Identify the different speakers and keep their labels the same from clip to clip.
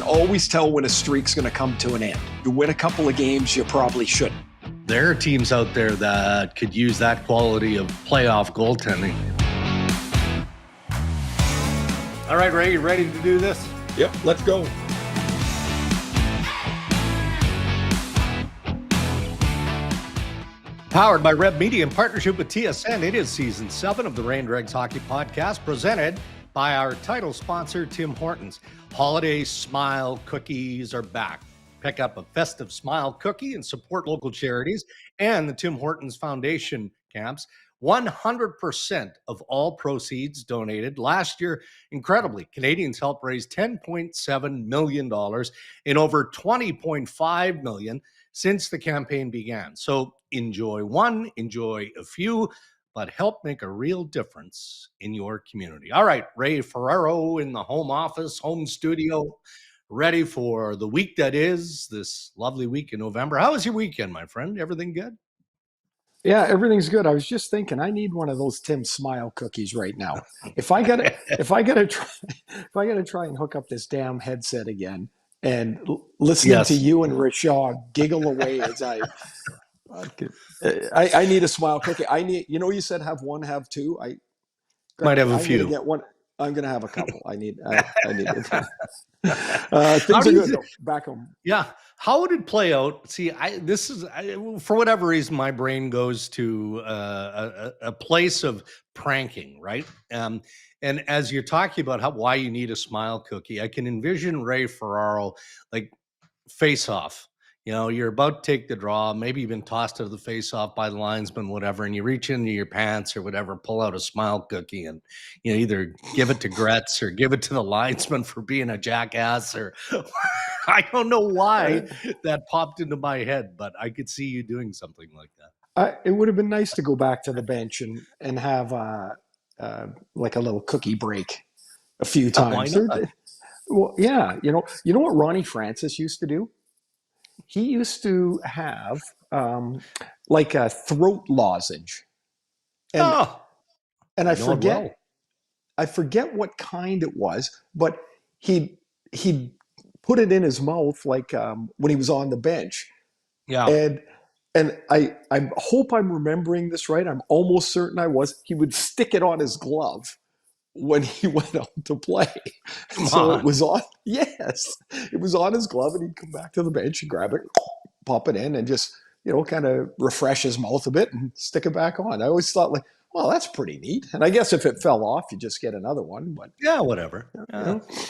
Speaker 1: always tell when a streak's going to come to an end. You win a couple of games, you probably shouldn't.
Speaker 2: There are teams out there that could use that quality of playoff goaltending. All right, Ray, you ready to do this?
Speaker 1: Yep, let's go.
Speaker 2: Powered by Red Media in partnership with TSN, it is Season 7 of the Rain Dregs Hockey Podcast, presented by our title sponsor, Tim Hortons. Holiday Smile Cookies are back. Pick up a festive Smile cookie and support local charities and the Tim Hortons Foundation camps. 100% of all proceeds donated. Last year, incredibly, Canadians helped raise $10.7 million and over $20.5 million since the campaign began. So enjoy one, enjoy a few, but help make a real difference in your community. All right, Ray Ferraro in the home office, home studio, ready for the week that is, this lovely week in November. How was your weekend, my friend? Everything good?
Speaker 1: Yeah, everything's good. I was just thinking, I need one of those Tim Smile cookies right now. If I gotta try and hook up this damn headset again and listening to you and Rashad giggle away as I need a Smile cookie. I need, you said have one, have two. I
Speaker 2: might have a few.
Speaker 1: I'm gonna get one. I'm gonna have a couple. I need it. Things are good though, back home.
Speaker 2: Yeah. How would it play out? See, for whatever reason, my brain goes to a place of pranking, right? And as you're talking about why you need a Smile cookie, I can envision Ray Ferraro like face off. You're about to take the draw. Maybe you've been tossed to the face-off by the linesman, whatever, and you reach into your pants or whatever, pull out a Smile cookie and either give it to Gretz or give it to the linesman for being a jackass, or I don't know why that popped into my head, but I could see you doing something like that.
Speaker 1: It would have been nice to go back to the bench and have like a little cookie break a few times. Well, yeah, you know what Ronnie Francis used to do? He used to have like a throat lozenge, and I forget what kind it was, but he put it in his mouth like when he was on the bench.
Speaker 2: Yeah,
Speaker 1: and I hope I'm remembering this right. I'm almost certain I was. He would stick it on his glove when he went out to play. It was on. Yes, it was on his glove, and he'd come back to the bench and grab it, pop it in, and just kind of refresh his mouth a bit and stick it back on. I always thought like, well, that's pretty neat. And I guess if it fell off, you just get another one. But
Speaker 2: yeah, whatever.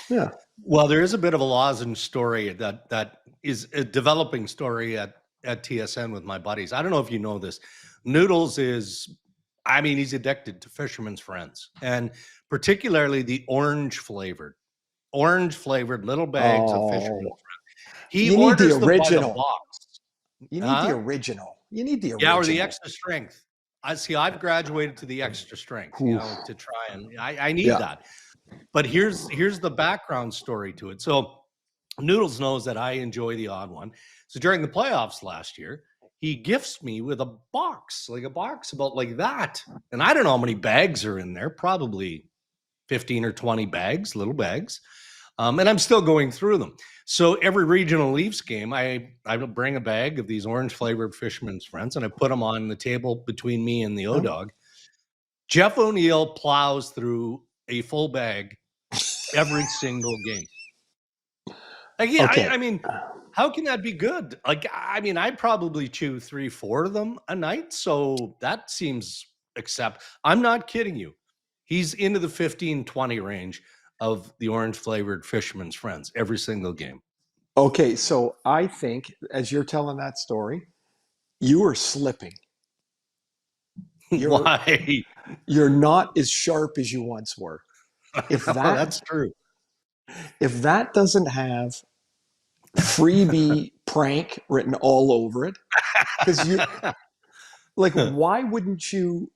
Speaker 1: Yeah.
Speaker 2: Well, there is a bit of a lozenge story that is a developing story at TSN with my buddies. I don't know if you know this. Noodles he's addicted to Fisherman's Friends, and particularly the orange flavored little bags of Fisherman's Friends. He orders them by the box.
Speaker 1: You need the original. You need the original.
Speaker 2: Yeah, or the extra strength. I've graduated to the extra strength, to try and I need that. But here's the background story to it. So Noodles knows that I enjoy the odd one. So during the playoffs last year, he gifts me with a box about like that. And I don't know how many bags are in there, probably 15 or 20 bags, little bags. And I'm still going through them. So every regional Leafs game, I bring a bag of these orange flavored Fisherman's Friends, and I put them on the table between me and the O-Dog. Jeff O'Neill plows through a full bag every single game. I mean, how can that be good? I probably chew 3-4 of them a night. So that seems I'm not kidding you. He's into the 15-20 range of the orange flavored Fisherman's Friends every single game.
Speaker 1: Okay. So I think as you're telling that story, you are slipping.
Speaker 2: Why?
Speaker 1: You're not as sharp as you once were.
Speaker 2: That's true.
Speaker 1: If that doesn't have freebie prank written all over it, because why wouldn't you,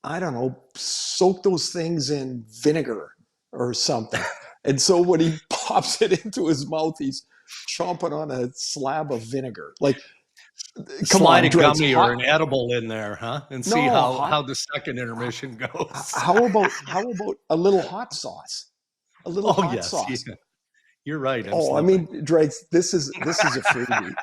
Speaker 1: I don't know, soak those things in vinegar or something? And so when he pops it into his mouth, he's chomping on a slab of vinegar.
Speaker 2: Slide a gummy or an edible in there, huh? And see how the second intermission goes.
Speaker 1: How about a little hot sauce? A little hot sauce.
Speaker 2: You're right. I'm
Speaker 1: Oh, I
Speaker 2: slipping.
Speaker 1: mean, Dregs, this is a freebie.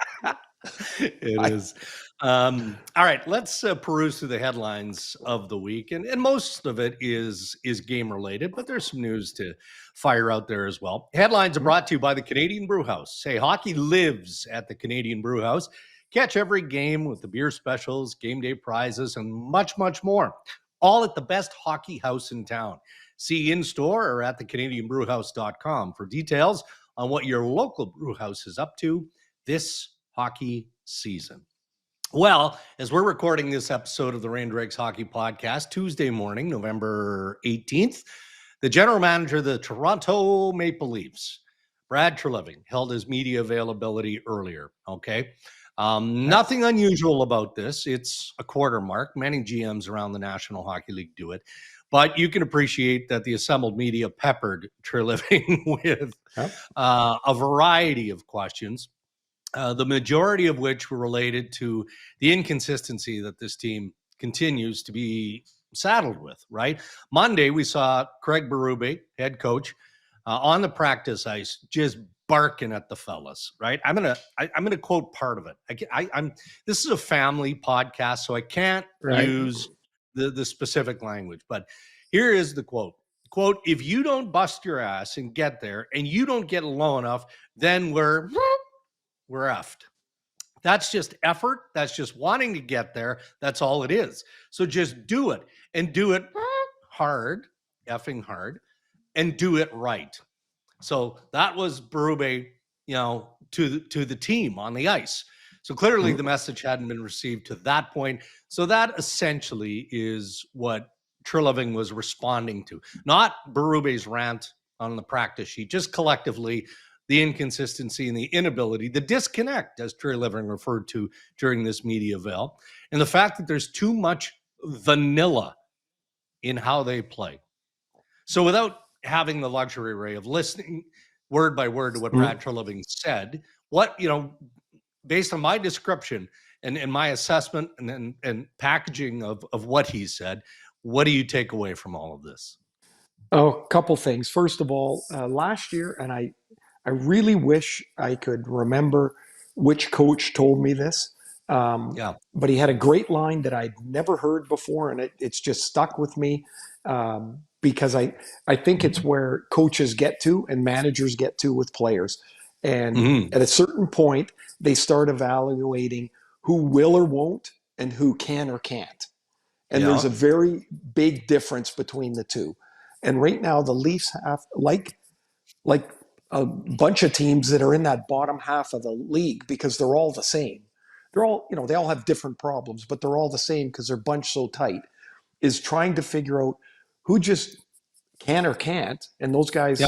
Speaker 2: It
Speaker 1: I,
Speaker 2: is. All right, let's peruse through the headlines of the week, and most of it is game related, but there's some news to fire out there as well. Headlines are brought to you by the Canadian Brewhouse. Say hockey lives at the Canadian Brewhouse. Catch every game with the beer specials, game day prizes, and much, much more. All at the best hockey house in town. See in store or at thecanadianbrewhouse.com for details on what your local brewhouse is up to this hockey season. Well, as we're recording this episode of the Rain Dregs Hockey Podcast, Tuesday morning, November 18th, the general manager of the Toronto Maple Leafs, Brad Treliving, held his media availability earlier. Okay. Nothing unusual about this. It's a quarter mark. Many GMs around the National Hockey League do it. But you can appreciate that the assembled media peppered Treliving with a variety of questions. The majority of which were related to the inconsistency that this team continues to be saddled with, right? Monday, we saw Craig Berube, head coach, on the practice ice, just barking at the fellas, right? I'm gonna quote part of it. I'm this is a family podcast, so I can't use the specific language, but here is the quote. Quote, if you don't bust your ass and get there and you don't get low enough, then we're effed. That's just effort. That's just wanting to get there. That's all it is. So just do it and do it hard, effing hard, and do it right. So that was Berube, to the team on the ice. So clearly the message hadn't been received to that point. So that essentially is what Treliving was responding to, not Berube's rant on the practice sheet, just collectively the inconsistency and the inability, the disconnect, as Treliving referred to during this media veil, and the fact that there's too much vanilla in how they play. So without having the luxury, Ray, of listening word by word to what Brad Treliving said, based on my description and my assessment and packaging of what he said, what do you take away from all of this?
Speaker 1: Oh, a couple things. First of all, last year, and I really wish I could remember which coach told me this. But he had a great line that I'd never heard before, and it's just stuck with me because I think it's where coaches get to and managers get to with players. And at a certain point, they start evaluating who will or won't and who can or can't. And there's a very big difference between the two. And right now, the Leafs have like a bunch of teams that are in that bottom half of the league because they're all the same. They're all, they all have different problems, but they're all the same because they're bunched so tight. Is trying to figure out who just can or can't, and those guys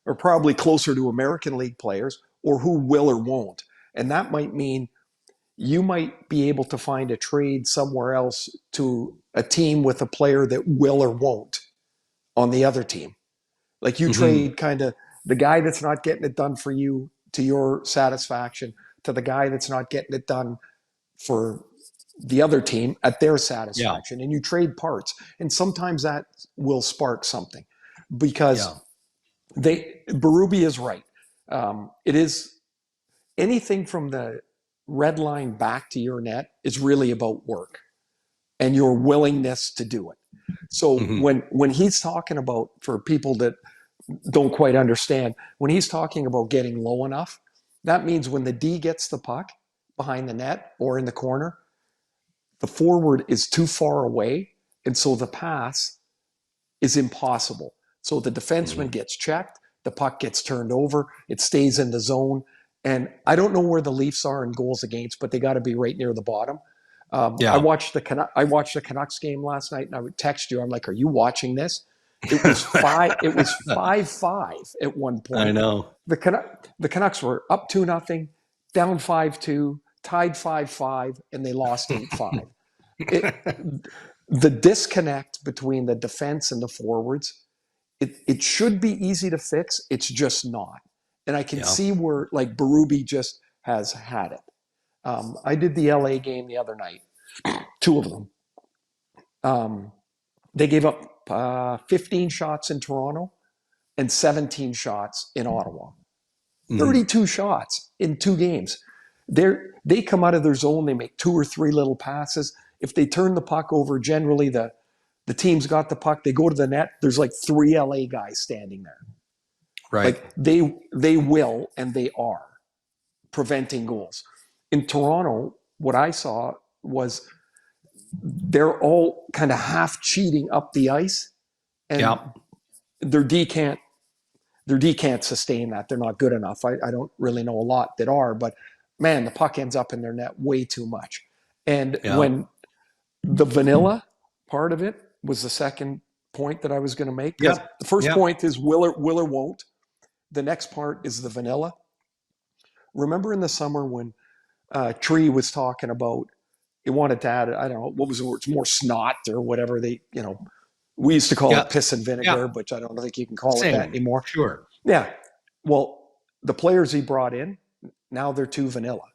Speaker 1: are probably closer to American League players, or who will or won't. And that might mean you might be able to find a trade somewhere else to a team with a player that will or won't on the other team. Like you trade kind of the guy that's not getting it done for you to your satisfaction to the guy that's not getting it done for the other team at their satisfaction. And you trade parts. And sometimes that will spark something because Berube is right. It is anything from the red line back to your net is really about work and your willingness to do it. So when he's talking about, for people that don't quite understand, when he's talking about getting low enough, that means when the D gets the puck behind the net or in the corner, the forward is too far away, and so the pass is impossible. So the defenseman gets checked, the puck gets turned over, it stays in the zone. And I don't know where the Leafs are in goals against, but they got to be right near the bottom. I watched the Canucks game last night, and I would text you. I'm like, "Are you watching this?" It was 5-5 at one point.
Speaker 2: I know
Speaker 1: The Canucks were up 2-0, down 5-2, tied 5-5, and they lost 8-5. The disconnect between the defense and the forwards, it should be easy to fix. It's just not. And I can see where, like, Berube just has had it. I did the LA game the other night, two of them. They gave up 15 shots in Toronto and 17 shots in Ottawa. 32 shots in 2 games. They come out of their zone, they make 2 or 3 little passes. If they turn the puck over, generally the team's got the puck, they go to the net, there's like 3 LA guys standing there.
Speaker 2: Right.
Speaker 1: Like they will and they are preventing goals. In Toronto, what I saw was they're all kind of half cheating up the ice, and
Speaker 2: Yeah.
Speaker 1: their D can't sustain that. They're not good enough. I don't really know a lot that are, but man, the puck ends up in their net way too much. And
Speaker 2: Yeah.
Speaker 1: when the vanilla part of it was the second point that I was going to make, because
Speaker 2: Yeah.
Speaker 1: the first
Speaker 2: Yeah.
Speaker 1: point is will or won't. The next part is the vanilla. Remember in the summer when Tree was talking about he wanted to add, I don't know, what was the word? It's more snot or whatever we used to call
Speaker 2: Yeah.
Speaker 1: it piss and vinegar,
Speaker 2: Yeah.
Speaker 1: but I don't think you can call it that
Speaker 2: Same.
Speaker 1: anymore.
Speaker 2: Sure.
Speaker 1: Yeah. Well, the players he brought in, now they're too vanilla.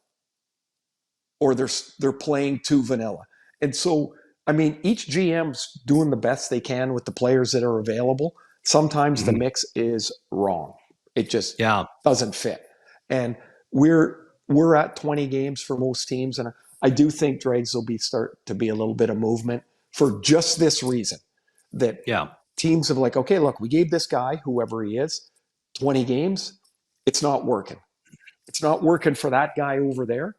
Speaker 1: Or they're playing too vanilla. And so, I mean, each GM's doing the best they can with the players that are available. Sometimes the mix is wrong. It just doesn't fit. And we're at 20 games for most teams, and I do think Dregs will start to be a little bit of movement for just this reason that teams have like, okay, look, we gave this guy, whoever he is, 20 games. It's not working. It's not working for that guy over there.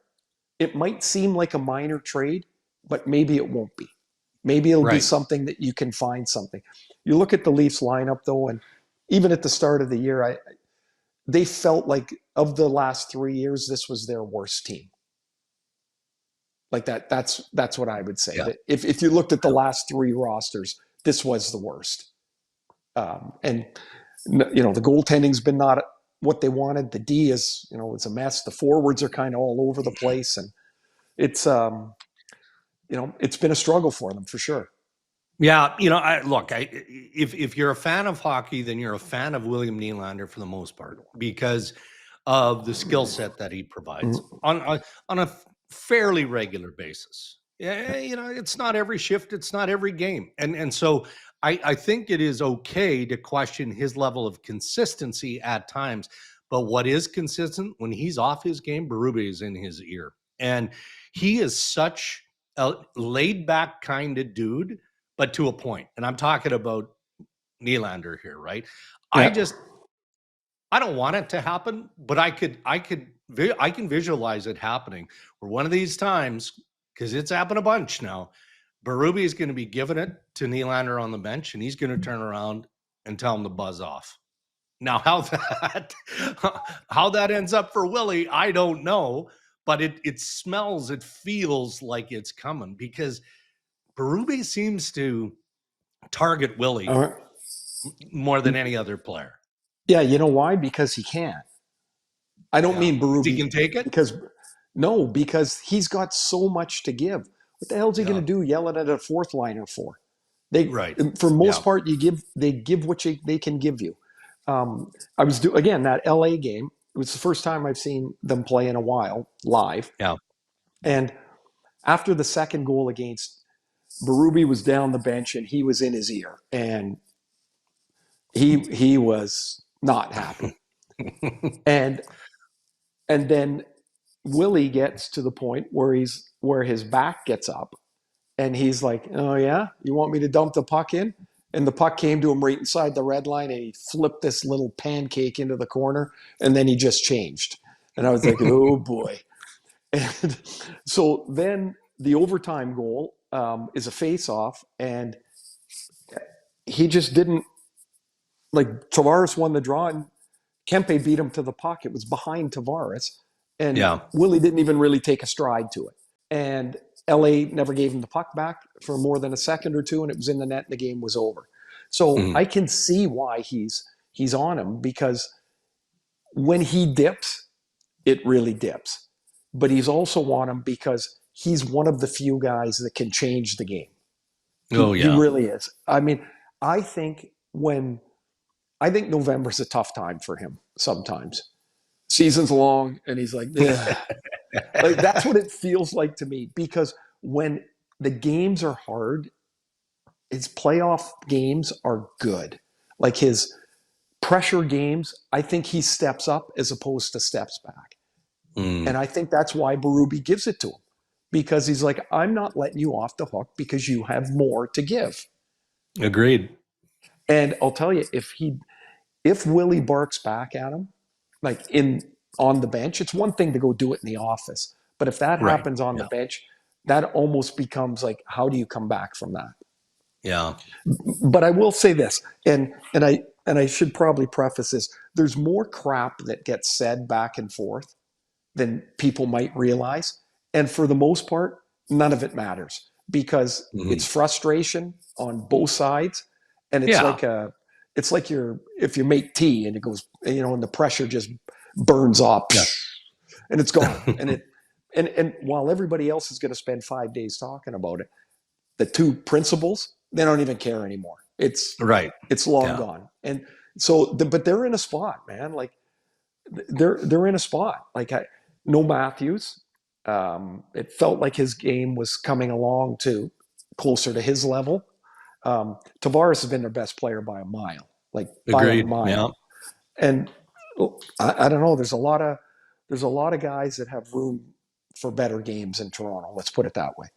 Speaker 1: It might seem like a minor trade, but maybe it won't be. Maybe it'll be something that you can find something. You look at the Leafs lineup, though, and even at the start of the year, they felt like of the last 3 years, this was their worst team. Like that's what I would say.
Speaker 2: Yeah.
Speaker 1: That if you looked at the last 3 rosters, this was the worst. And the goaltending's been not what they wanted. The D is, it's a mess. The forwards are kind of all over the place, and it's it's been a struggle for them for sure.
Speaker 2: Yeah, if you're a fan of hockey, then you're a fan of William Nylander for the most part because of the skill set that he provides on a fairly regular basis. Yeah, it's not every shift, it's not every game, and so I think it is okay to question his level of consistency at times. But what is consistent when he's off his game, Berube is in his ear, and he is such a laid back kind of dude. But to a point, and I'm talking about Nylander here, right?
Speaker 1: Yeah.
Speaker 2: I don't want it to happen, but I can visualize it happening. Where one of these times, because it's happened a bunch now, Berube is going to be giving it to Nylander on the bench, and he's going to turn around and tell him to buzz off. Now, how that ends up for Willie, I don't know, but it smells, it feels like it's coming because Berube seems to target Willie more than any other player.
Speaker 1: Yeah, you know why? Because he can. I don't mean Berube.
Speaker 2: He can take it?
Speaker 1: Because he's got so much to give. What the hell is he going to do yelling at a fourth liner for? For most part, they give what they can give you. I was again that LA game. It was the first time I've seen them play in a while live.
Speaker 2: Yeah.
Speaker 1: And after the second goal against Berube was down the bench and he was in his ear and he was not happy. and then Willie gets to the point where his back gets up and he's like, "Oh yeah, you want me to dump the puck in?" And the puck came to him right inside the red line and he flipped this little pancake into the corner and then he just changed. And I was like, "Oh boy." And so then the overtime goal is a face-off, and he just didn't Tavares won the draw, and Kempe beat him to the puck. It was behind Tavares, and Willie didn't even really take a stride to it. And LA never gave him the puck back for more than a second or two, and it was in the net, and the game was over. So I can see why he's on him because when he dips, it really dips. But he's also on him because he's one of the few guys that can change the game. He really is. I mean, I think November's a tough time for him sometimes. Season's long, and he's like, like that's what it feels like to me. Because when the games are hard, his playoff games are good. Like his pressure games, I think he steps up as opposed to steps back. And I think that's why Berube gives it to him, because he's like, I'm not letting you off the hook because you have more to give.
Speaker 2: Agreed.
Speaker 1: And I'll tell you, if Willie barks back at him, like on the bench, it's one thing to go do it in the office. But if that
Speaker 2: Right.
Speaker 1: happens on the bench, that almost becomes like, how do you come back from that?
Speaker 2: Yeah.
Speaker 1: But I will say this, and I should probably preface this: there's more crap that gets said back and forth than people might realize, and for the most part, none of it matters because it's frustration on both sides, and it's like if you make tea and it goes, and the pressure just burns up, and it's gone, and while everybody else is going to spend 5 days talking about it, the two principals, they don't even care anymore. It's
Speaker 2: Right.
Speaker 1: It's long gone. And so, but they're in a spot, man. Like they're in a spot. Like no Matthews. It felt like his game was coming along to closer to his level. Tavares has been their best player by a mile, like
Speaker 2: Agreed.
Speaker 1: by a mile.
Speaker 2: Yeah.
Speaker 1: And I don't know. There's a lot of guys that have room for better games in Toronto. Let's put it that way.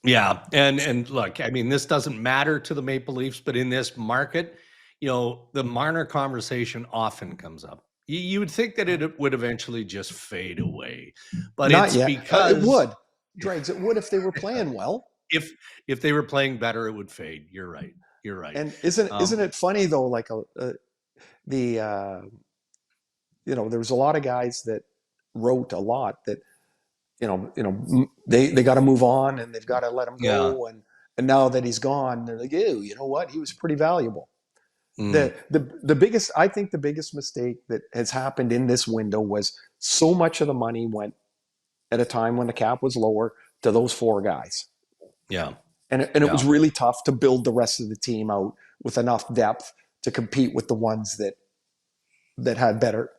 Speaker 2: Yeah. And look, I mean, this doesn't matter to the Maple Leafs, but in this market, the Marner conversation often comes up. You would think that it would eventually just fade away, but
Speaker 1: Not
Speaker 2: it's
Speaker 1: yet.
Speaker 2: because
Speaker 1: It would, Dregs. It would if they were playing well.
Speaker 2: If they were playing better, it would fade. You're right.
Speaker 1: And isn't it funny though? Like there was a lot of guys that wrote a lot that they got to move on and they've got to let him go, and now that he's gone, they're like, ew, you know what? He was pretty valuable. The biggest, I think the biggest mistake that has happened in this window was so much of the money went at a time when the cap was lower to those four guys.
Speaker 2: Yeah.
Speaker 1: And it was really tough to build the rest of the team out with enough depth to compete with the ones that had better,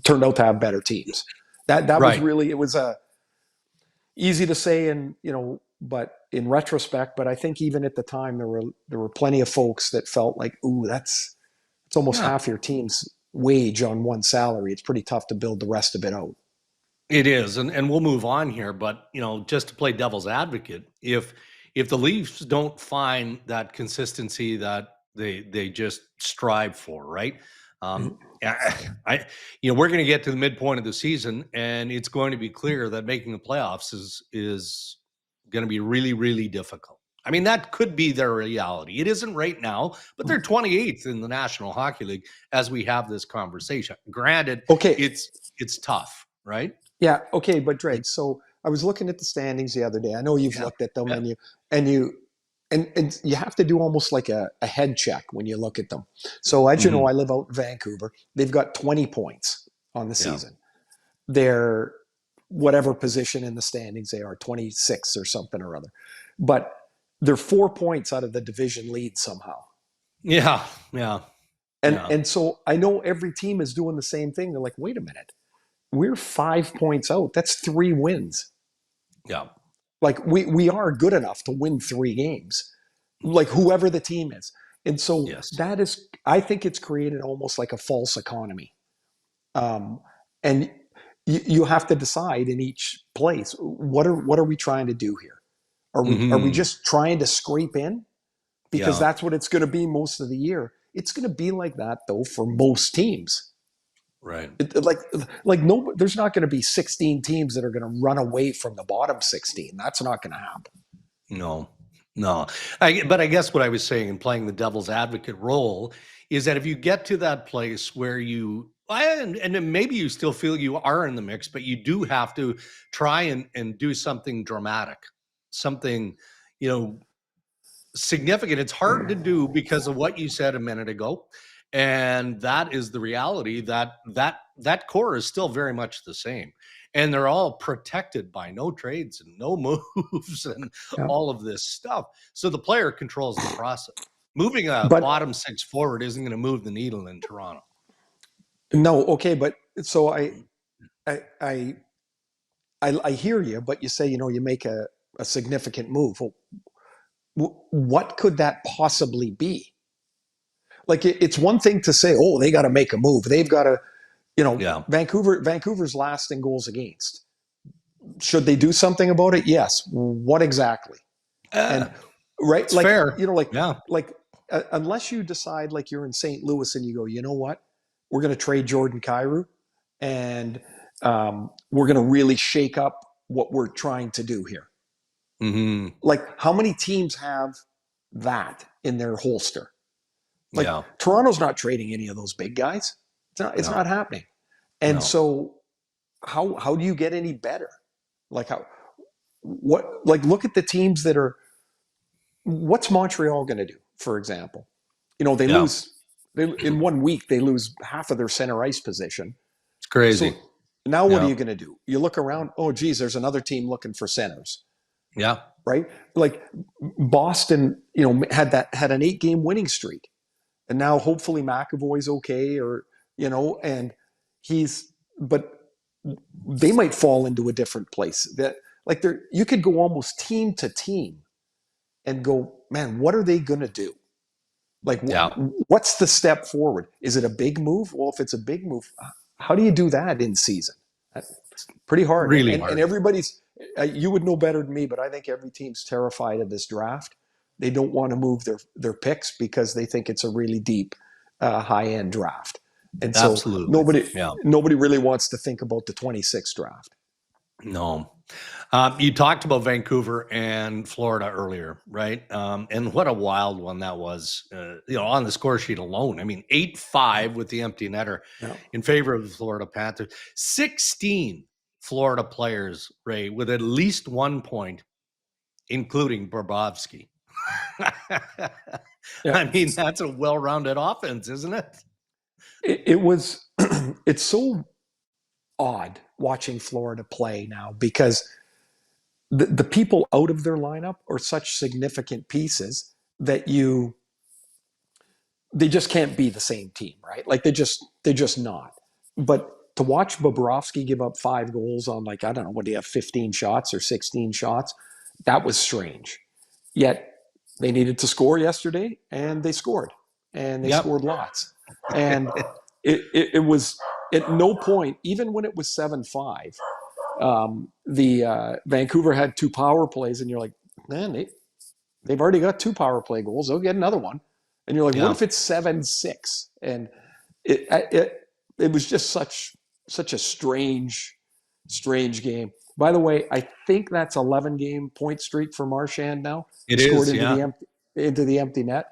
Speaker 1: turned out to have better teams. That was really, it was easy to say, and but in retrospect, but I think even at the time there were plenty of folks that felt like, ooh, it's almost half your team's wage on one salary. It's pretty tough to build the rest of it out.
Speaker 2: It is, and we'll move on here, but just to play devil's advocate, if the Leafs don't find that consistency that they just strive for, right? We're going to get to the midpoint of the season, and it's going to be clear that making the playoffs is going to be really, really difficult. I mean, that could be their reality. It isn't right now, but they're 28th in the National Hockey League as we have this conversation. Granted, it's tough, right?
Speaker 1: Yeah. Okay. But Drake, so I was looking at the standings the other day. I know you've looked at them, and you have to do almost like a head check when you look at them. So as you know, I live out in Vancouver. They've got 20 points on the season. They're whatever position in the standings they are, 26 or something or other. But they're 4 points out of the division lead somehow.
Speaker 2: Yeah.
Speaker 1: And so I know every team is doing the same thing. They're like, wait a minute, we're 5 points out. That's 3 wins.
Speaker 2: Yeah.
Speaker 1: Like we are good enough to win 3 games, like whoever the team is. And so that is, I think it's created almost like a false economy. And you have to decide in each place, what are we trying to do here? Are we just trying to scrape in? Because that's what it's going to be most of the year. It's going to be like that though for most teams.
Speaker 2: Right.
Speaker 1: No, there's not going to be 16 teams that are going to run away from the bottom 16. That's not going to happen.
Speaker 2: No. But I guess what I was saying in playing the devil's advocate role is that if you get to that place where and maybe you still feel you are in the mix, but you do have to try and do something dramatic, something, significant. It's hard to do because of what you said a minute ago. And that is the reality that core is still very much the same. And they're all protected by no trades and no moves and all of this stuff. So the player controls the process. Moving bottom 6 forward isn't going to move the needle in Toronto.
Speaker 1: No, okay, but so I hear you, but you say you make a significant move. Well, what could that possibly be? like it's one thing to say, oh, they got to make a move. They've got to,
Speaker 2: Yeah.
Speaker 1: Vancouver's last in goals against. Should they do something about it? Yes. What exactly?
Speaker 2: Uh,
Speaker 1: And right,
Speaker 2: it's fair. Yeah.
Speaker 1: Unless you decide like you're in St. Louis and you go, you know what, we're going to trade Jordan Kyrou, and we're going to really shake up what we're trying to do here.
Speaker 2: Mm-hmm.
Speaker 1: Like, how many teams have that in their holster? Like,
Speaker 2: Yeah.
Speaker 1: Toronto's not trading any of those big guys. It's not happening. And so how do you get any better? Like look at the teams that are, what's Montreal going to do, for example? They lose in 1 week, they lose half of their center ice position.
Speaker 2: It's crazy.
Speaker 1: So now what are you going to do? You look around, oh geez, there's another team looking for centers.
Speaker 2: Yeah.
Speaker 1: Right? Like Boston, had an 8-game winning streak. And now hopefully McAvoy's okay, and but they might fall into a different place. That like you could go almost team to team and go, man, what are they going to do? Like, what's the step forward? Is it a big move? Well, if it's a big move, how do you do that in season? It's pretty hard.
Speaker 2: Really
Speaker 1: hard. And everybody's, you would know better than me, but I think every team's terrified of this draft. They don't want to move their picks because they think it's a really deep, high-end draft. And so nobody really wants to think about the 26th draft.
Speaker 2: No. You talked about Vancouver and Florida earlier, right? And what a wild one that was, on the score sheet alone. I mean, 8-5 with the empty netter in favor of the Florida Panthers. 16 Florida players, Ray, with at least 1 point, including Bobrovsky. I mean, that's a well-rounded offense, isn't it?
Speaker 1: It was. It's so odd watching Florida play now because the people out of their lineup are such significant pieces that they just can't be the same team, right? Like they're just not. But to watch Bobrovsky give up 5 goals on, like, I don't know, what do you have, 15 shots or 16 shots? That was strange. Yet they needed to score yesterday, and they scored, and they scored lots. And it was at no point, even when it was 7-5, the Vancouver had 2 power plays, and you're like, man, they've already got 2 power play goals. They'll get another one. And you're like, what if it's 7-6? And it was just such a strange game. By the way, I think that's 11-game point streak for Marchand now.
Speaker 2: It
Speaker 1: scored
Speaker 2: is,
Speaker 1: into the empty net.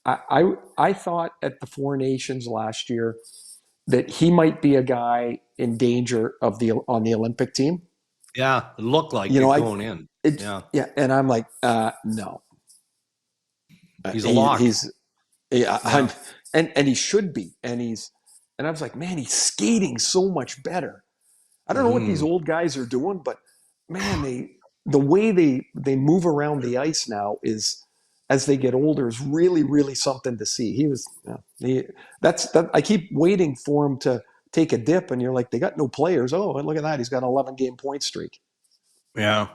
Speaker 1: I thought at the Four Nations last year that he might be a guy in danger on the Olympic team.
Speaker 2: Yeah, it looked like going in.
Speaker 1: And I'm like, no.
Speaker 2: He's a lock.
Speaker 1: And he should be. And I was like, man, he's skating so much better. I don't know what these old guys are doing, but man, the way they move around the ice now is, as they get older, is really, really something to see. I keep waiting for him to take a dip, and you're like, they got no players. Oh, look at that. He's got an 11-game point streak.
Speaker 2: Yeah.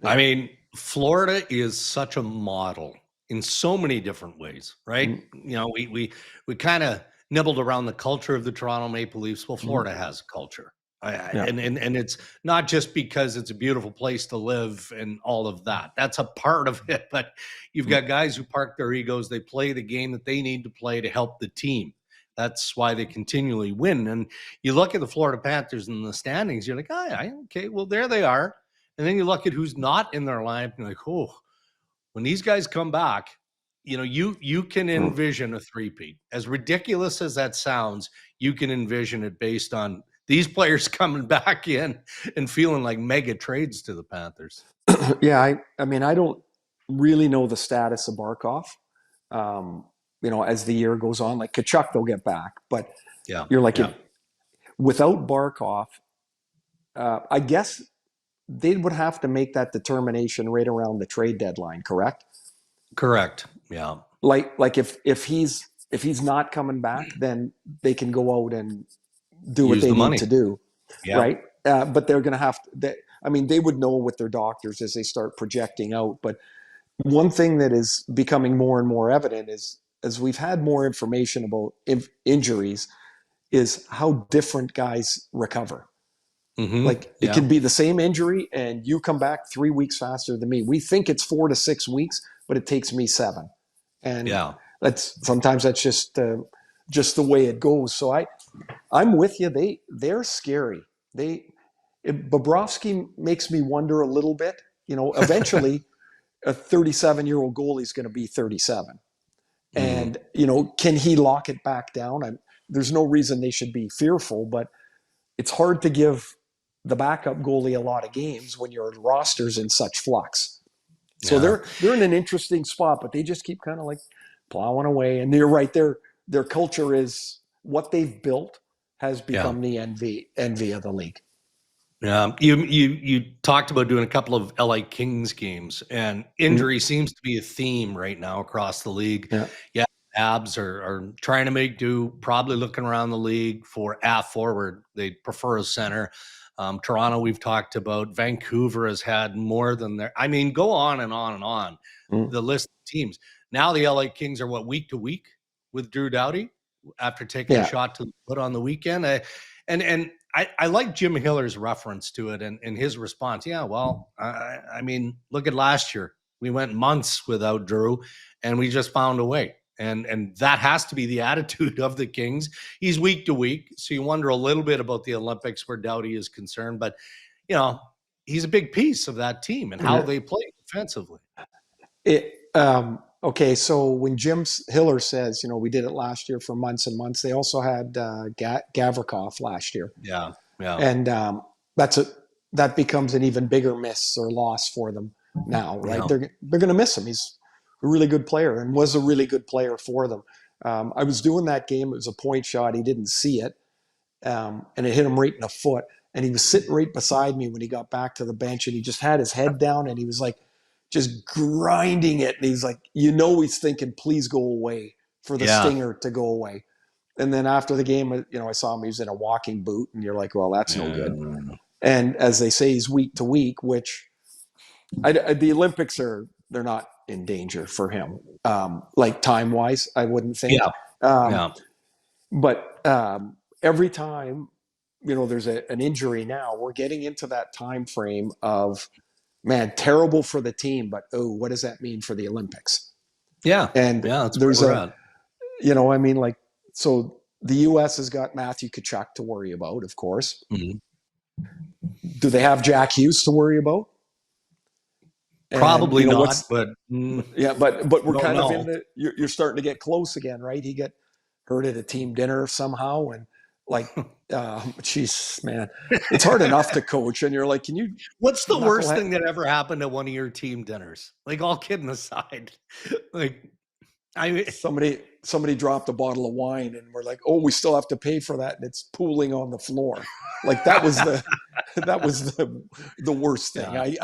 Speaker 2: I mean, Florida is such a model in so many different ways, right? We kind of nibbled around the culture of the Toronto Maple Leafs. Well, Florida has a culture. And it's not just because it's a beautiful place to live and all of that. That's a part of it. But you've got guys who park their egos. They play the game that they need to play to help the team. That's why they continually win. And you look at the Florida Panthers in the standings, you're like, okay, well, there they are. And then you look at who's not in their lineup, and you're like, oh, when these guys come back, you can envision a three-peat. As ridiculous as that sounds, you can envision it based on these players coming back in and feeling like mega trades to the Panthers.
Speaker 1: Yeah, I mean, I don't really know the status of Barkov. As the year goes on, like Tkachuk, they'll get back, but you're like, without Barkov, I guess they would have to make that determination right around the trade deadline. Correct.
Speaker 2: Yeah.
Speaker 1: Like if he's not coming back, then they can go out and do what they need to do, right? But they're going to have to. They would know with their doctors as they start projecting out. But one thing that is becoming more and more evident is as we've had more information about injuries, is how different guys recover. Like it can be the same injury and you come back 3 weeks faster than me. We think it's 4 to 6 weeks, but it takes me 7. And sometimes that's just the way it goes. So I'm with you. They're scary. Bobrovsky makes me wonder a little bit. Eventually a 37-year-old goalie is going to be 37. And, can he lock it back down? There's no reason they should be fearful, but it's hard to give the backup goalie a lot of games when your roster's in such flux. So they're in an interesting spot, but they just keep kind of like plowing away. And you're right, their culture is what they've built has become the envy of the league.
Speaker 2: You talked about doing a couple of LA Kings games, and injury seems to be a theme right now across the league. Abs are trying to make do, probably looking around the league for forward. They prefer a center. Toronto, we've talked about. Vancouver has had more than their. I mean, go on and on and on. The list of teams. Now the LA Kings are week to week with Drew Doughty after taking a shot to put on the weekend. And I like Jim Hiller's reference to it and his response. Yeah, well, I mean, look at last year. We went months without Drew, and we just found a way. And that has to be the attitude of the Kings. He's week to week, so you wonder a little bit about the Olympics where Doughty is concerned. But, he's a big piece of that team and how they play defensively.
Speaker 1: Okay, so when Jim Hiller says, we did it last year for months and months, they also had Gavrikov last year.
Speaker 2: Yeah.
Speaker 1: And that becomes an even bigger miss or loss for them now, right? They're going to miss him. He's a really good player and was a really good player for them. I was doing that game. It was a point shot. He didn't see it, and it hit him right in the foot. And he was sitting right beside me when he got back to the bench, and he just had his head down, and he was like just grinding it. And he's like, he's thinking, please go away, for the stinger to go away. And then after the game, I saw him. He was in a walking boot, and you're like, well, that's no good. And as they say, he's week to week, which the Olympics they're not in danger for him, like time wise, I wouldn't think. But every time, there's an injury now, we're getting into that time frame of, man, terrible for the team, but what does that mean for the Olympics? And there's so the U.S. has got Matthew Tkachuk to worry about, of course. Do they have Jack Hughes to worry about?
Speaker 2: Probably not, but
Speaker 1: we're kind of in the. You're starting to get close again, right? He got hurt at a team dinner somehow, and jeez, man, it's hard enough to coach, and you're like, can you?
Speaker 2: What's the worst thing that ever happened at one of your team dinners? Like, all kidding aside,
Speaker 1: somebody dropped a bottle of wine, and we're like, oh, we still have to pay for that, and it's pooling on the floor. Like that was the worst thing.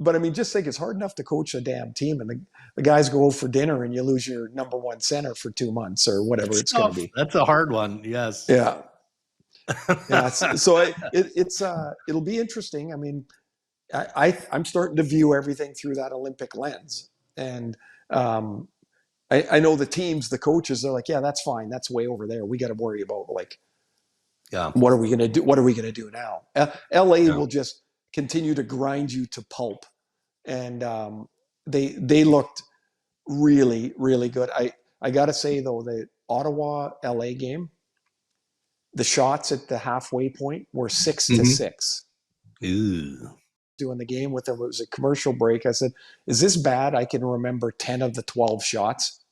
Speaker 1: But I mean, just think it's hard enough to coach a damn team, and the guys go over for dinner, and you lose your number one center for 2 months or whatever it's going to be.
Speaker 2: That's a hard one. Yes.
Speaker 1: Yeah. So it'll be interesting. I mean, I'm starting to view everything through that Olympic lens, and I know the teams, the coaches, they're like, yeah, that's fine. That's way over there. We got to worry about what are we going to do? What are we going to do now? LA will just continue to grind you to pulp. And they looked really, really good. I got to say, though, the Ottawa-LA game, the shots at the halfway point were 6-6. Doing the game with them, it was a commercial break. I said, is this bad? I can remember 10 of the 12 shots.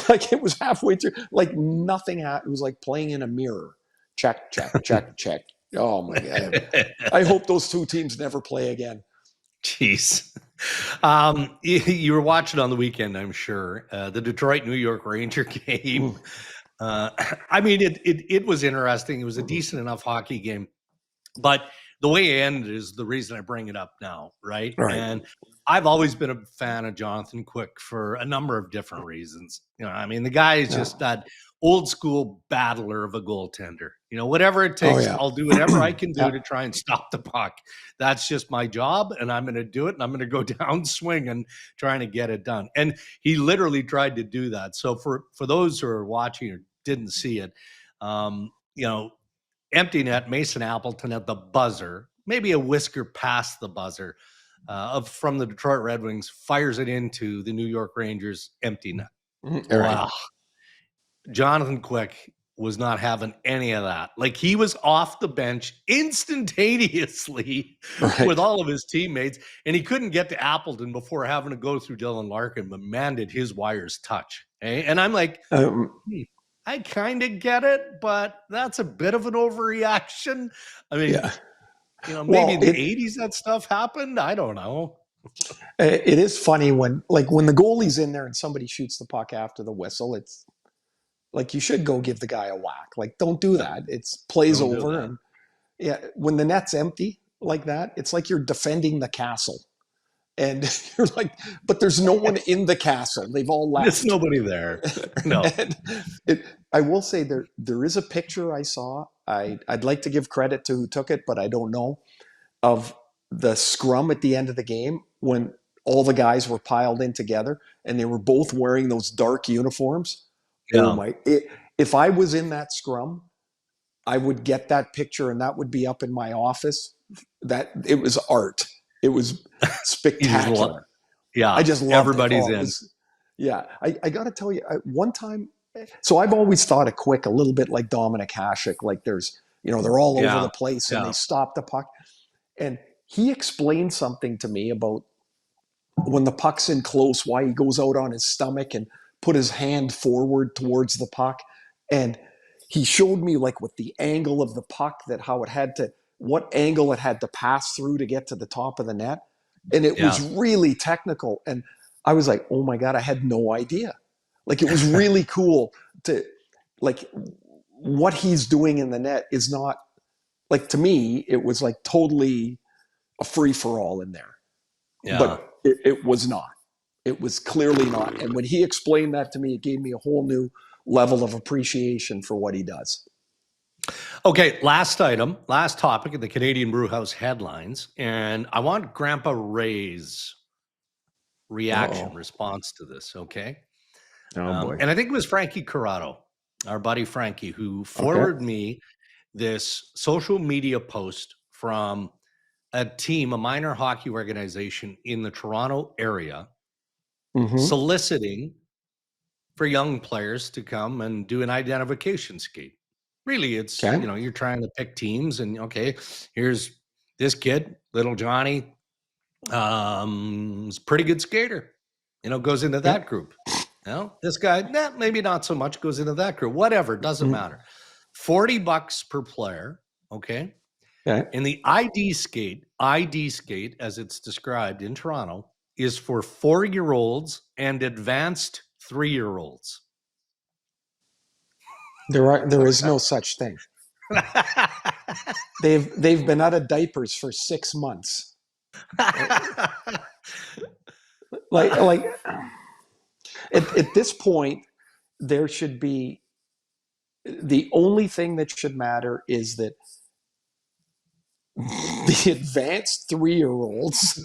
Speaker 1: Like it was halfway through, like nothing happened. It was like playing in a mirror. Check, check, check, check. Oh my God. I hope those two teams never play again.
Speaker 2: Jeez. You were watching on the weekend, I'm sure, the Detroit-New York Ranger game. I mean, it was interesting. It was a decent enough hockey game. But the way it ended is the reason I bring it up now, right?
Speaker 1: Right.
Speaker 2: And I've always been a fan of Jonathan Quick for a number of different reasons. I mean, the guy is just that old school battler of a goaltender. Whatever it takes, I'll do whatever I can do to try and stop the puck. That's just my job, and I'm going to do it, and I'm going to go down swinging, trying to get it done. And he literally tried to do that. So for those who are watching or didn't see it, empty net, Mason Appleton at the buzzer, maybe a whisker past the buzzer, from the Detroit Red Wings, fires it into the New York Rangers empty net.
Speaker 1: Wow. Right.
Speaker 2: Jonathan Quick was not having any of that. Like, he was off the bench instantaneously with all of his teammates, and he couldn't get to Appleton before having to go through Dylan Larkin, but man, did his wires touch. And I'm like, I kind of get it, but that's a bit of an overreaction. I mean, maybe in the 80s that stuff happened. I don't know.
Speaker 1: It is funny when the goalie's in there and somebody shoots the puck after the whistle. It's like, you should go give the guy a whack. Like, don't do that. It's plays over. And when the net's empty like that, it's like you're defending the castle. And you're like, but there's no one in the castle. They've all left.
Speaker 2: There's nobody there. No.
Speaker 1: I will say there is a picture I saw. I'd like to give credit to who took it, but I don't know, of the scrum at the end of the game when all the guys were piled in together and they were both wearing those dark uniforms. Yeah. Oh my! If I was in that scrum, I would get that picture and that would be up in my office. That it was art. It was spectacular.
Speaker 2: I just loved everybody's
Speaker 1: in. I got to tell you, one time. So I've always thought of Quick a little bit like Dominic Hasek. Like, there's, they're all over the place and they stop the puck. And he explained something to me about when the puck's in close, why he goes out on his stomach and put his hand forward towards the puck. And he showed me, like, with the angle of the puck, what angle it had to pass through to get to the top of the net. And it was really technical. And I was like, oh my God, I had no idea. Like, it was really cool to, like, what he's doing in the net is not, like, to me, it was like totally a free for all in there. Yeah. But it was not. It was clearly not. And when he explained that to me, it gave me a whole new level of appreciation for what he does.
Speaker 2: Okay, last topic of the Canadian Brewhouse headlines. And I want Grandpa Ray's response to this, okay? Boy. And I think it was Frankie Corrado, our buddy Frankie, who forwarded me this social media post from a minor hockey organization in the Toronto area, soliciting for young players to come and do an identification skate. Really, it's, you're trying to pick teams and, here's this kid, little Johnny, is a pretty good skater, goes into that group. This guy, maybe not so much, goes into that group. Whatever, doesn't matter. $40 per player, okay? And the ID skate, as it's described in Toronto, is for 4-year-olds and advanced 3-year-olds.
Speaker 1: There is no such thing. They've been out of diapers for 6 months. Like at this point, there should be, the only thing that should matter is that the advanced 3-year-olds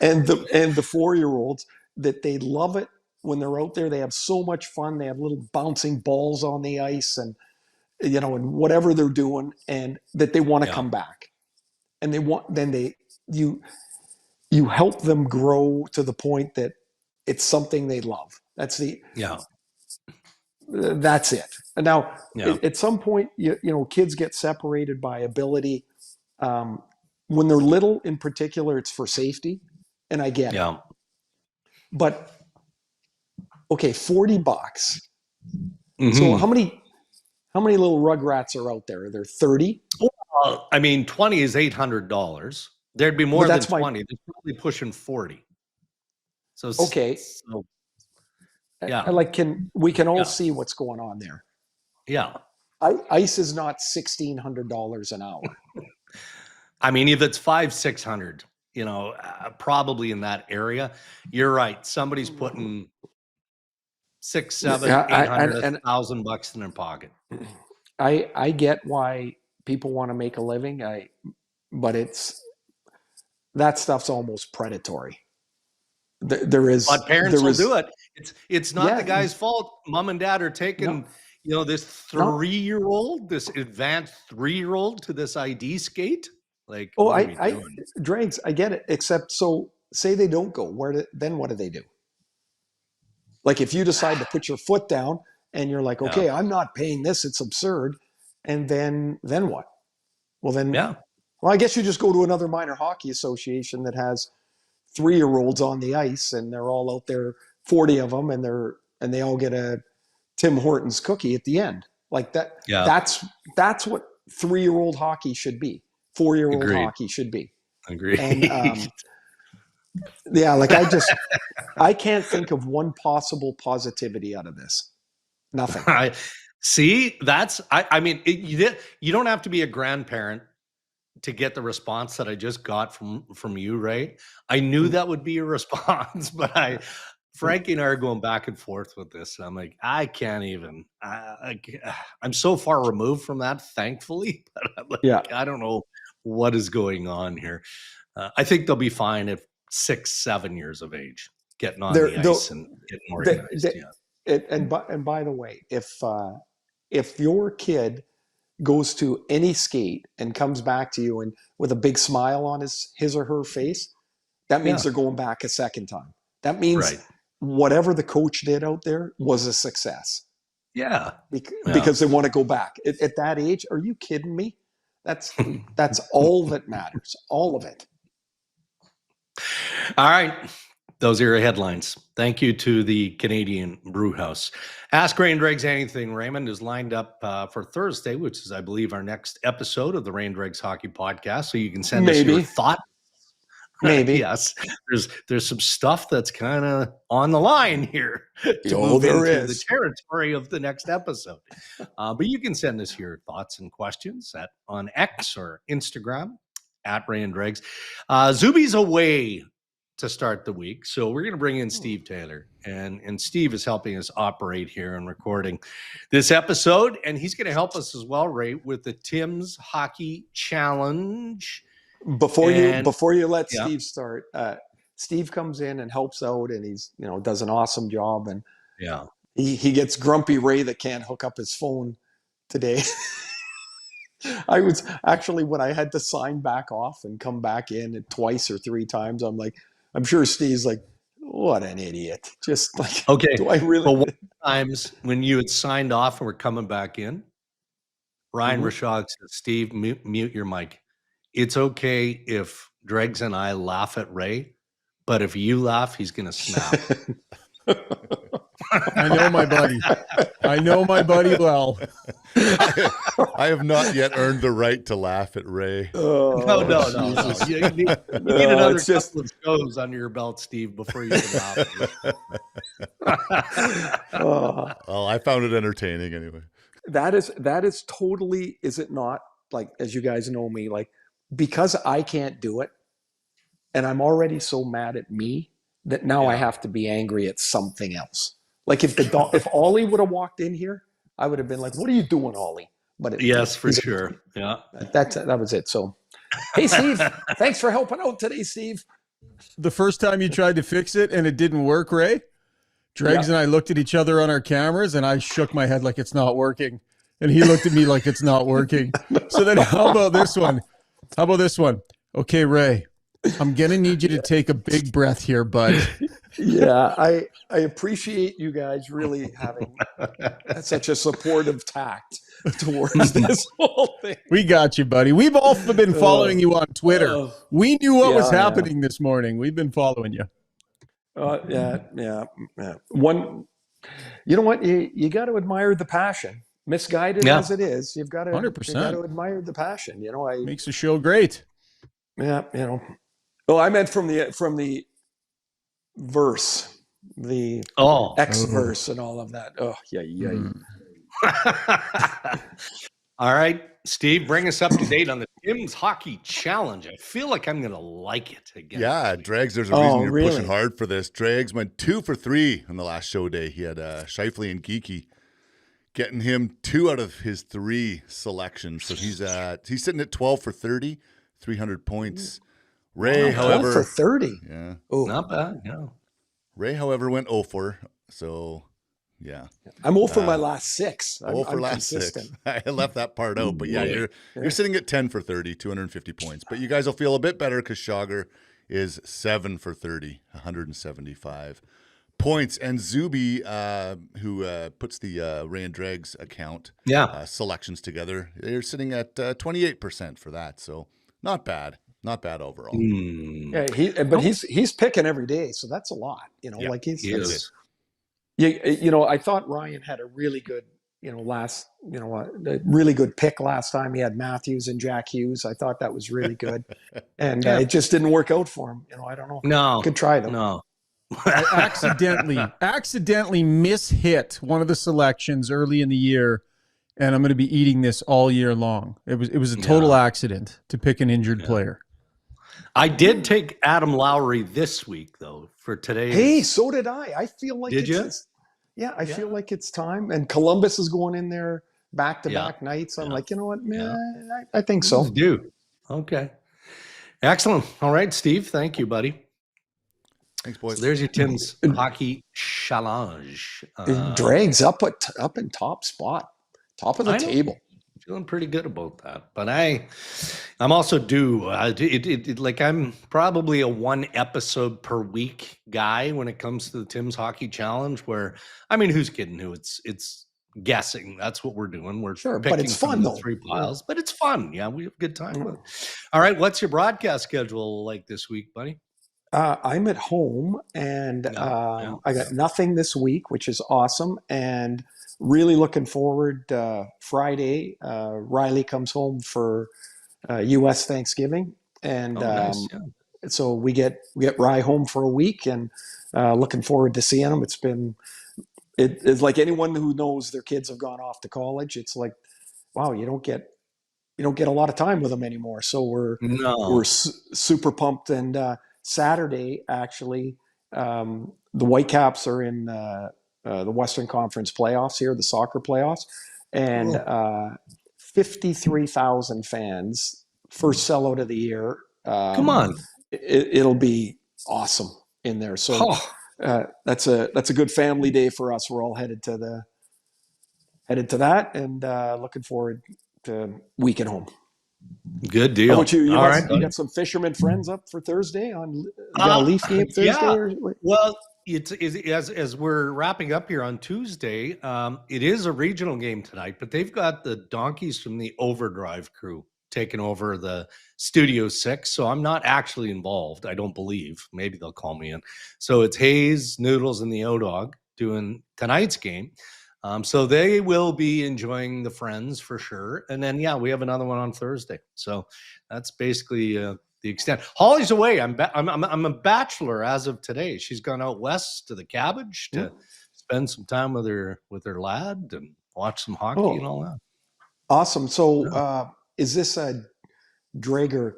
Speaker 1: and the 4-year-olds, that they love it when they're out there. They have so much fun. They have little bouncing balls on the ice and and whatever they're doing, and that they want to come back. And you help them grow to the point that it's something they love. That's it. And now at some point, kids get separated by ability. When they're little in particular, it's for safety. And I get it. But okay, $40. So how many little rugrats are out there? Are there 30?
Speaker 2: Well, I mean, 20 is $800. There'd be more than 20. They're probably pushing 40. So
Speaker 1: we can all see what's going on there.
Speaker 2: Yeah.
Speaker 1: Ice is not $1,600 an hour.
Speaker 2: I mean, if it's 500-600, probably in that area, you're right. Somebody's putting 6, 7,
Speaker 1: Yeah,
Speaker 2: 800, $1,000 in their pocket.
Speaker 1: I get why people want to make a living. But that stuff's almost predatory.
Speaker 2: But parents will do it. It's not the
Speaker 1: Yeah,
Speaker 2: guy's fault. Mom and dad are taking, this
Speaker 1: no.
Speaker 2: 3-year-old, this advanced 3-year-old to this ID skate. Like,
Speaker 1: Oh,
Speaker 2: what are we doing?
Speaker 1: Dregs, I get it. Except, so say they don't go. Then what do they do? Like, if you decide to put your foot down and you're like, okay, I'm not paying this. It's absurd. And then what? Well, I guess you just go to another minor hockey association that has 3-year-olds on the ice, and they're all out there, 40 of them, and they all get a Tim Hortons cookie at the end. Like that.
Speaker 2: Yeah.
Speaker 1: That's what 3-year-old hockey should be. 4-year-old hockey should be.
Speaker 2: Agreed.
Speaker 1: And like I can't think of one possible positivity out of this. Nothing.
Speaker 2: I mean, you don't have to be a grandparent to get the response that I just got from you, Ray. I knew that would be your response, but Frankie and I are going back and forth with this. I'm like, I can't even. I'm so far removed from that, thankfully. But I'm like, I don't know what is going on here. I think they'll be fine at 6, 7 years of age, getting on the ice and getting organized.
Speaker 1: And by the way, if your kid goes to any skate and comes back to you and with a big smile on his or her face, that means they're going back a second time. That means whatever the coach did out there was a success.
Speaker 2: Yeah.
Speaker 1: Because they want to go back. At that age, are you kidding me? That's all that matters. All of it.
Speaker 2: All right. Those are your headlines. Thank you to the Canadian Brewhouse. Ask Ray and Dregs Anything, Raymond, is lined up for Thursday, which is, I believe, our next episode of the Ray and Dregs Hockey Podcast. So you can send us your thoughts.
Speaker 1: Maybe.
Speaker 2: Yes. There's some stuff that's kind of on the line here to
Speaker 1: move into
Speaker 2: the territory of the next episode. But you can send us your thoughts and questions on X or Instagram at Ray and Dregs. Zuby's away to start the week, so we're going to bring in Steve Taylor, and Steve is helping us operate here and recording this episode, and he's going to help us as well, Ray, with the Tim's Hockey Challenge.
Speaker 1: Before you let Steve start, Steve comes in and helps out, and he's does an awesome job, and he gets grumpy Ray that can't hook up his phone today. I was actually, when I had to sign back off and come back in twice or 3 times, I'm sure Steve's like, what an idiot. Just like,
Speaker 2: okay.
Speaker 1: Do I really?
Speaker 2: But times when you had signed off and were coming back in, Ryan Rashad said, Steve, mute your mic. It's okay if Dregs and I laugh at Ray, but if you laugh, he's going to snap.
Speaker 3: I know my buddy. I know my buddy well.
Speaker 4: I have not yet earned the right to laugh at Ray.
Speaker 2: No. You need another couple of shows under your belt, Steve, before you can laugh.
Speaker 4: Well, I found it entertaining anyway.
Speaker 1: That is totally, is it not? Like, as you guys know me, like, because I can't do it, and I'm already so mad at me that now I have to be angry at something else. Like if Ollie would have walked in here, I would have been like, "What are you doing, Ollie?" But
Speaker 2: yes, for sure. Yeah,
Speaker 1: that was it. So, hey, Steve, thanks for helping out today, Steve.
Speaker 3: The first time you tried to fix it and it didn't work, Ray, Dregs and I looked at each other on our cameras, and I shook my head like it's not working, and he looked at me like it's not working. So then, how about this one? Okay, Ray, I'm gonna need you to take a big breath here, bud.
Speaker 1: Yeah, I appreciate you guys really having such a supportive tact towards this whole thing.
Speaker 3: We got you, buddy. We've all been following you on Twitter. We knew what was happening this morning. We've been following you.
Speaker 1: Yeah. One, you know what? You got to admire the passion, misguided as it is. You've got to
Speaker 3: 100%.
Speaker 1: You got to admire the passion.
Speaker 3: Makes the show great.
Speaker 1: Yeah, Well, I meant from the verse, the X verse, and all of that. Oh, yeah.
Speaker 2: All right, Steve, bring us up to date on the Tim's Hockey Challenge. I feel like I'm going to like it again.
Speaker 4: Yeah, Dregs, there's a reason you're
Speaker 1: really?
Speaker 4: pushing hard for this. Dregs went 2 for 3 on the last show day. He had Shifley and Geeky getting him 2 out of his 3 selections. So he's sitting at 12 for 30, 300 points. Ray, however,
Speaker 1: 12 for 30.
Speaker 4: Yeah.
Speaker 2: Oh, not bad. Yeah.
Speaker 4: Ray, however, went 0 for. So, yeah.
Speaker 1: I'm 0 for my last 6.
Speaker 4: I'm last
Speaker 1: consistent.
Speaker 4: 6. I left that part out, but yeah, you're sitting at 10 for 30, 250 points. But you guys will feel a bit better because Schauger is 7 for 30, 175 points. And Zuby, who puts the Ray and Dregs account selections together, they're sitting at 28% for that. So not bad. Not bad overall.
Speaker 1: Yeah, he's picking every day, so that's a lot. Like he's I thought Ryan had a really good, a really good pick last time. He had Matthews and Jack Hughes. I thought that was really good, and it just didn't work out for him. I don't know.
Speaker 2: No,
Speaker 1: could try them.
Speaker 2: No,
Speaker 3: I accidentally mishit one of the selections early in the year, and I'm going to be eating this all year long. It was a total accident to pick an injured player.
Speaker 2: I did take Adam Lowry this week, though, for today.
Speaker 1: Hey, so did I. I feel like
Speaker 2: Did you?
Speaker 1: I feel like it's time. And Columbus is going in there back-to-back nights. I'm like, you know what, man, I think so.
Speaker 2: Do. Okay. Excellent. All right, Steve. Thank you, buddy.
Speaker 4: Thanks, boys.
Speaker 2: So there's your Tim's Hockey Challenge.
Speaker 1: Dregs up in top spot, top of the table.
Speaker 2: Feeling pretty good about that, but I'm also due. I'm probably a 1 episode per week guy when it comes to the Tim's Hockey Challenge. Where who's kidding who? It's guessing. That's what we're doing. We're
Speaker 1: sure,
Speaker 2: picking
Speaker 1: but it's fun though.
Speaker 2: 3 piles, but it's fun. Yeah, we have a good time with it. All right, what's your broadcast schedule like this week, buddy?
Speaker 1: I'm at home, and I got nothing this week, which is awesome, and really looking forward. Friday, Riley comes home for U.S. Thanksgiving, and so we get Rye home for a week, and looking forward to seeing him. It's like anyone who knows their kids have gone off to college. It's like, wow, you don't get a lot of time with them anymore. So we're super pumped. And Saturday, actually, the Whitecaps are in the Western Conference playoffs here, the soccer playoffs, and 53,000 fans, first sellout of the year.
Speaker 2: Come on,
Speaker 1: it'll be awesome in there. So that's a good family day for us. We're all headed to that, and looking forward to week at home. Good deal. How about you? You got some fisherman friends up for Thursday? You got a Leaf game Thursday?
Speaker 2: Yeah. Well, it's as we're wrapping up here on Tuesday, it is a regional game tonight, but they've got the Donkeys from the Overdrive crew taking over the Studio 6, so I'm not actually involved, I don't believe. Maybe they'll call me in. So it's Hayes, Noodles, and the O-Dog doing tonight's game. So they will be enjoying the Friends for sure. And then, we have another one on Thursday. So that's basically the extent. Holly's away. I'm a bachelor as of today. She's gone out west to the Cabbage to spend some time with her lad and watch some hockey and all that.
Speaker 1: Awesome. So is this a Draeger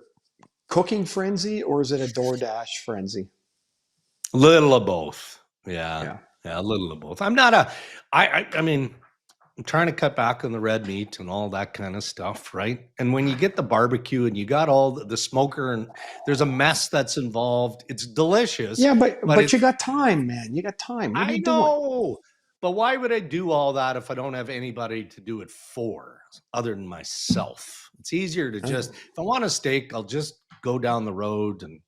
Speaker 1: cooking frenzy or is it a DoorDash frenzy?
Speaker 2: A little of both. Yeah, a little of both. I'm not I'm trying to cut back on the red meat and all that kind of stuff, right? And when you get the barbecue and you got all the smoker and there's a mess that's involved, it's delicious.
Speaker 1: Yeah, but you got time, man. You got time. What are you doing?
Speaker 2: But why would I do all that if I don't have anybody to do it for other than myself? It's easier to just, if I want a steak, I'll just go down the road and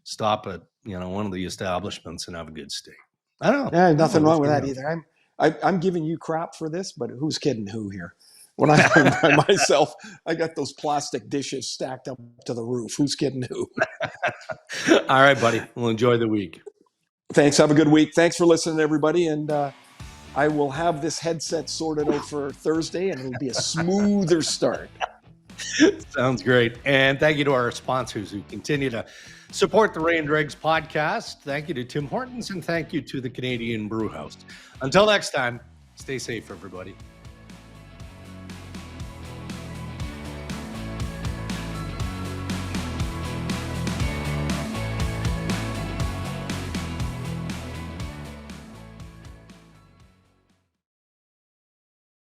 Speaker 2: stop at, one of the establishments and have a good steak. I don't know.
Speaker 1: Yeah, nothing wrong with that either. I'm giving you crap for this, but who's kidding who here? When I'm by myself, I got those plastic dishes stacked up to the roof. Who's kidding who?
Speaker 2: All right, buddy. We'll enjoy the week.
Speaker 1: Thanks. Have a good week. Thanks for listening, everybody. And I will have this headset sorted out for Thursday, and it'll be a smoother start.
Speaker 2: Sounds great. And thank you to our sponsors who continue to support the Ray and Dregs podcast. Thank you to Tim Hortons, and thank you to the Canadian Brew House. Until next time, stay safe, everybody.